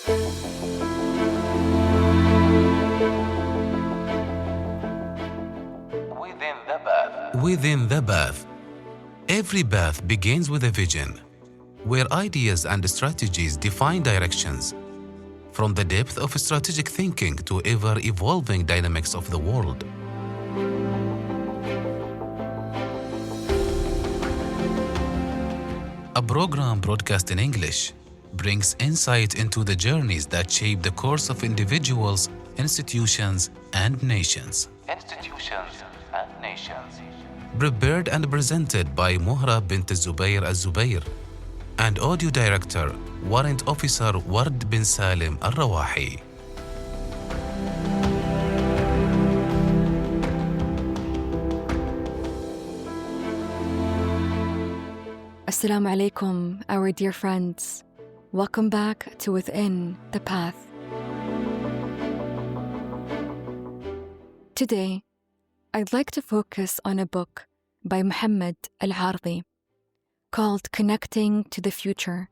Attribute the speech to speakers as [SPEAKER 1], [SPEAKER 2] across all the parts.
[SPEAKER 1] Within the bath. Within the bath. Every bath begins with a vision, where ideas and strategies define directions, from the depth of strategic thinking to ever-evolving dynamics of the world. A program broadcast in English brings insight into the journeys that shape the course of individuals, institutions, and nations. Prepared and presented by Mohra bint Zubair Al Zubair and audio director, Warrant Officer Ward bin Salim Al Rawahi.
[SPEAKER 2] Assalamu alaikum, our dear friends. Welcome back to Within the Path. Today, I'd like to focus on a book by Mohammed Alardhi called Connecting to the Future,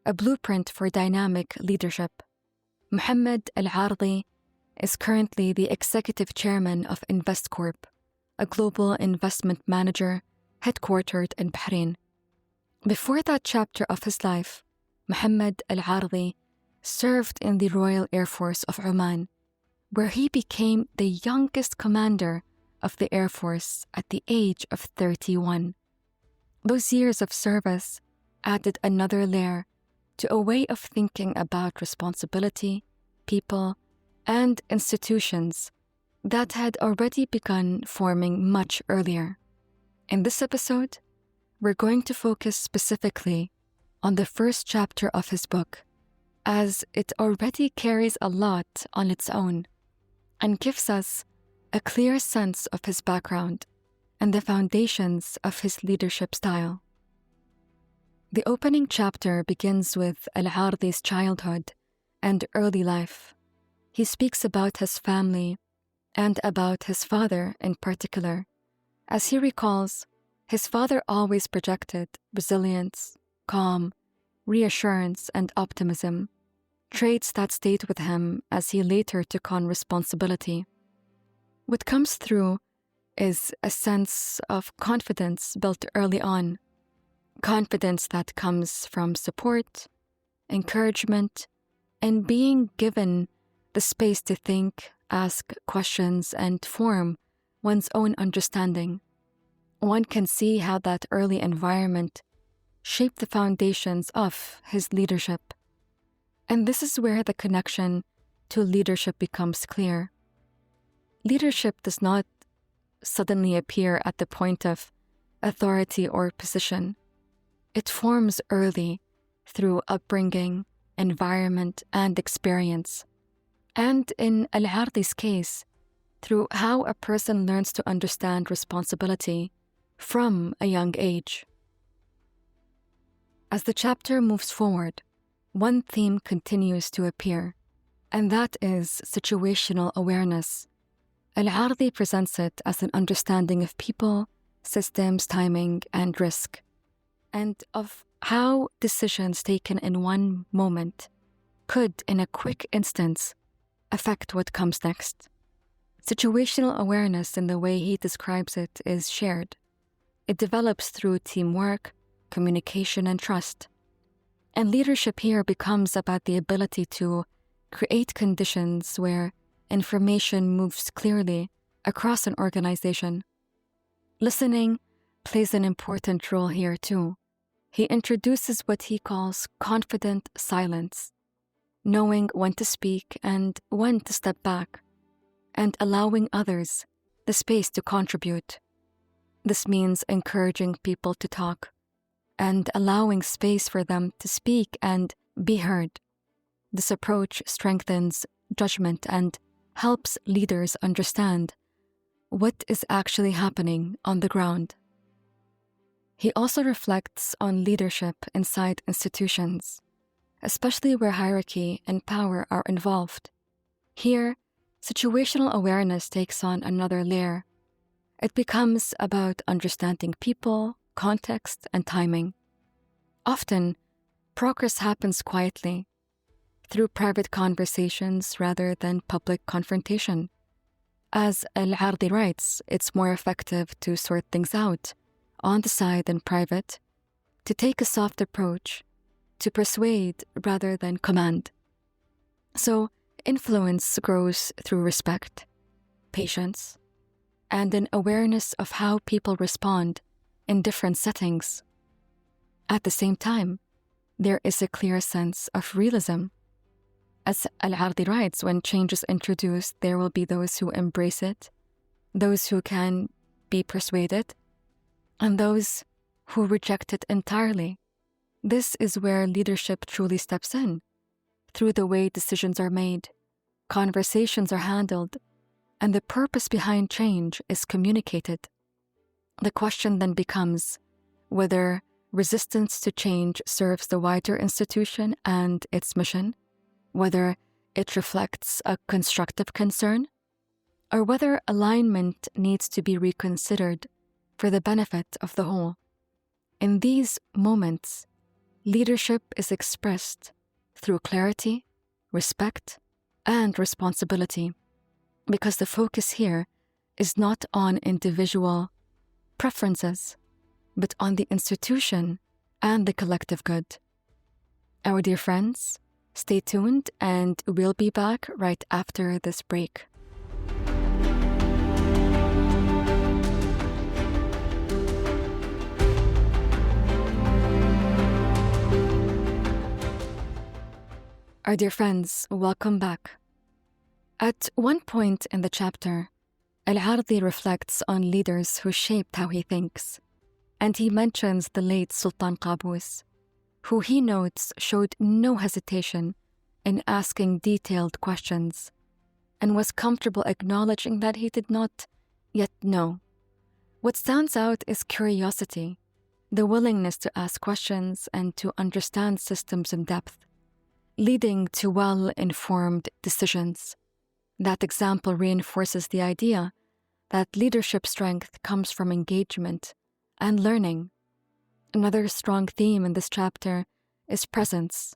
[SPEAKER 2] a blueprint for dynamic leadership. Mohammed Alardhi is currently the executive chairman of InvestCorp, a global investment manager headquartered in Bahrain. Before that chapter of his life, Mohammed Alardhi served in the Royal Air Force of Oman, where he became the youngest commander of the Air Force at the age of 31. Those years of service added another layer to a way of thinking about responsibility, people, and institutions that had already begun forming much earlier. In this episode, we're going to focus specifically on the first chapter of his book, as it already carries a lot on its own and gives us a clear sense of his background and the foundations of his leadership style. The opening chapter begins with Al-Ardhi's childhood and early life. He speaks about his family and about his father in particular. As he recalls, his father always projected resilience, calm, reassurance, and optimism, traits that stayed with him as he later took on responsibility. What comes through is a sense of confidence built early on, confidence that comes from support, encouragement, and being given the space to think, ask questions, and form one's own understanding. One can see how that early environment shaped the foundations of his leadership. And this is where the connection to leadership becomes clear. Leadership does not suddenly appear at the point of authority or position. It forms early through upbringing, environment, and experience. And in Al-Ardhi's case, through how a person learns to understand responsibility from a young age. As the chapter moves forward, one theme continues to appear, and that is situational awareness. Al-Ardhi presents it as an understanding of people, systems, timing, and risk, and of how decisions taken in one moment could, in a quick instance, affect what comes next. Situational awareness, in the way he describes it, is shared. It develops through teamwork, communication, and trust. And leadership here becomes about the ability to create conditions where information moves clearly across an organization. Listening plays an important role here too. He introduces what he calls confident silence, knowing when to speak and when to step back, and allowing others the space to contribute. This means encouraging people to talk and allowing space for them to speak and be heard. This approach strengthens judgment and helps leaders understand what is actually happening on the ground. He also reflects on leadership inside institutions, especially where hierarchy and power are involved. Here, situational awareness takes on another layer. It becomes about understanding people, context, and timing. Often, progress happens quietly, through private conversations rather than public confrontation. As Alardhi writes, it's more effective to sort things out on the side in private, to take a soft approach, to persuade rather than command. So, influence grows through respect, patience, and an awareness of how people respond in different settings. At the same time, there is a clear sense of realism. As Alardhi writes, when change is introduced, there will be those who embrace it, those who can be persuaded, and those who reject it entirely. This is where leadership truly steps in, through the way decisions are made, conversations are handled, and the purpose behind change is communicated. The question then becomes whether resistance to change serves the wider institution and its mission, whether it reflects a constructive concern, or whether alignment needs to be reconsidered for the benefit of the whole. In these moments, leadership is expressed through clarity, respect, and responsibility, because the focus here is not on individual preferences, but on the institution and the collective good. Our dear friends, stay tuned and we'll be back right after this break. Our dear friends, welcome back. At one point in the chapter, Alardhi reflects on leaders who shaped how he thinks, and he mentions the late Sultan Qaboos, who he notes showed no hesitation in asking detailed questions and was comfortable acknowledging that he did not yet know. What stands out is curiosity, the willingness to ask questions and to understand systems in depth, leading to well-informed decisions. That example reinforces the idea that leadership strength comes from engagement and learning. Another strong theme in this chapter is presence.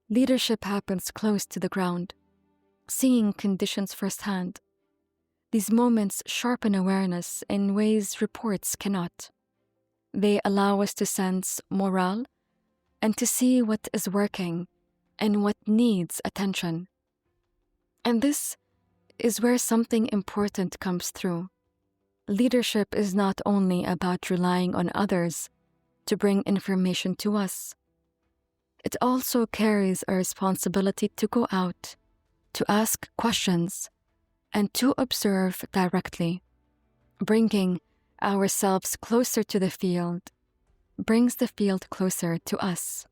[SPEAKER 2] Leadership happens close to the ground, seeing conditions firsthand. These moments sharpen awareness in ways reports cannot. They allow us to sense morale and to see what is working and what needs attention. And this is where something important comes through. Leadership is not only about relying on others to bring information to us. It also carries a responsibility to go out, to ask questions, and to observe directly. Bringing ourselves closer to the field brings the field closer to us.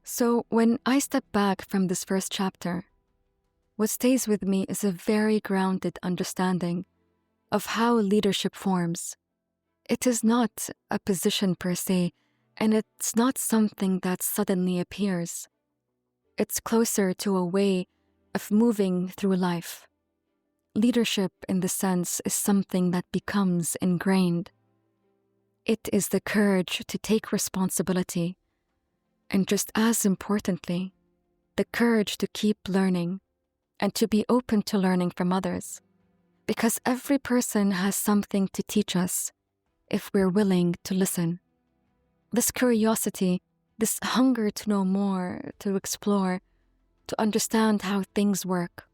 [SPEAKER 2] So when I step back from this first chapter, what stays with me is a very grounded understanding of how leadership forms. It is not a position per se, and it's not something that suddenly appears. It's closer to a way of moving through life. Leadership, in the sense, is something that becomes ingrained. It is the courage to take responsibility, and just as importantly, the courage to keep learning and to be open to learning from others, because every person has something to teach us if we're willing to listen. This curiosity, this hunger to know more, to explore, to understand how things work,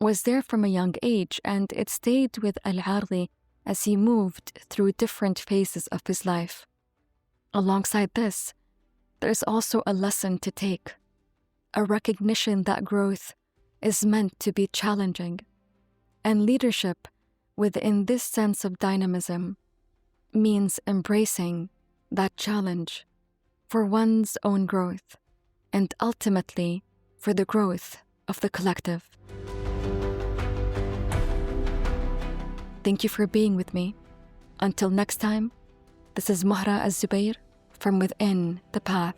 [SPEAKER 2] was there from a young age, and it stayed with Alardhi as he moved through different phases of his life. Alongside this, there's also a lesson to take, a recognition that growth is meant to be challenging, and leadership within this sense of dynamism means embracing that challenge for one's own growth and ultimately for the growth of the collective. Thank you for being with me. Until next time, this is Mohra Al Zubair from Within the Path.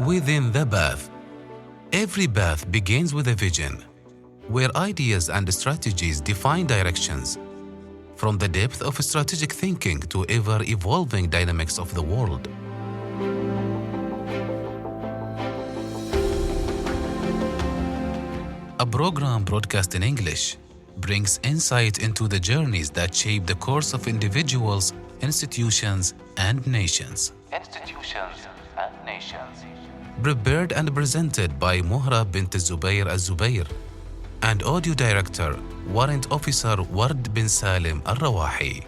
[SPEAKER 1] Within the Bath. Every path begins with a vision, where ideas and strategies define directions, from the depth of strategic thinking to ever-evolving dynamics of the world. A program broadcast in English brings insight into the journeys that shape the course of individuals, institutions, and nations. Prepared and presented by Mohra bint Zubair Al Zubair and audio director, Warrant Officer Ward bin Salim Al Rawahi.